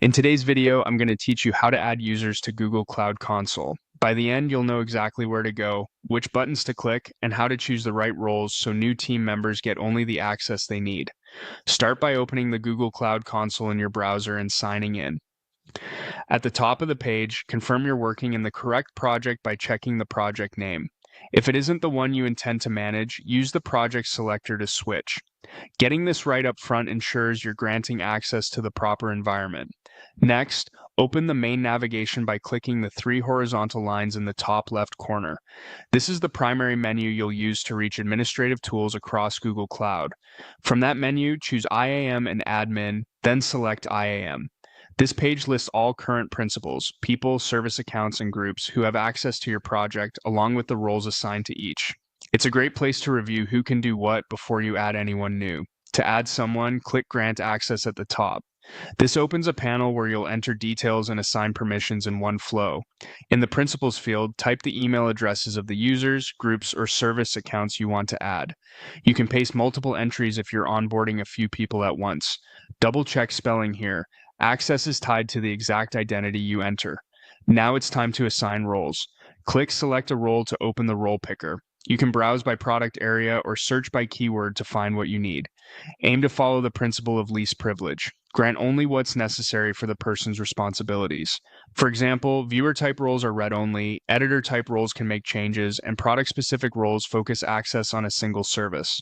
In today's video, I'm going to teach you how to add users to Google Cloud Console. By the end, you'll know exactly where to go, which buttons to click, and how to choose the right roles so new team members get only the access they need. Start by opening the Google Cloud Console in your browser and signing in. At the top of the page, confirm you're working in the correct project by checking the project name. If it isn't the one you intend to manage, use the project selector to switch. Getting this right up front ensures you're granting access to the proper environment. Next, open the main navigation by clicking the three horizontal lines in the top left corner. This is the primary menu you'll use to reach administrative tools across Google Cloud. From that menu, choose IAM and Admin, then select IAM. This page lists all current principals, people, service accounts, and groups who have access to your project, along with the roles assigned to each. It's a great place to review who can do what before you add anyone new. To add someone, click Grant Access at the top. This opens a panel where you'll enter details and assign permissions in one flow. In the Principals field, type the email addresses of the users, groups, or service accounts you want to add. You can paste multiple entries if you're onboarding a few people at once. Double-check spelling here. Access is tied to the exact identity you enter. Now it's time to assign roles. Click Select a Role to open the role picker. You can browse by product area or search by keyword to find what you need. Aim to follow the principle of least privilege. Grant only what's necessary for the person's responsibilities. For example, viewer type roles are read only, editor type roles can make changes, and product specific roles focus access on a single service.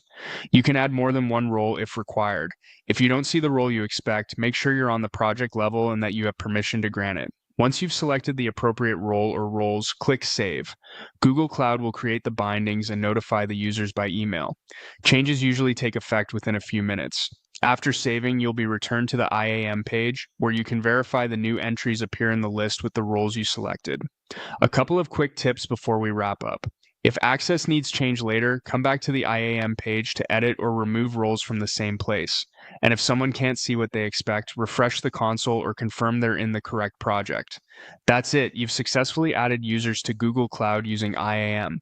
You can add more than one role if required. If you don't see the role you expect, make sure you're on the project level and that you have permission to grant it. Once you've selected the appropriate role or roles, click Save. Google Cloud will create the bindings and notify the users by email. Changes usually take effect within a few minutes. After saving, you'll be returned to the IAM page, where you can verify the new entries appear in the list with the roles you selected. A couple of quick tips before we wrap up. If access needs change later, come back to the IAM page to edit or remove roles from the same place. And if someone can't see what they expect, refresh the console or confirm they're in the correct project. That's it. You've successfully added users to Google Cloud using IAM.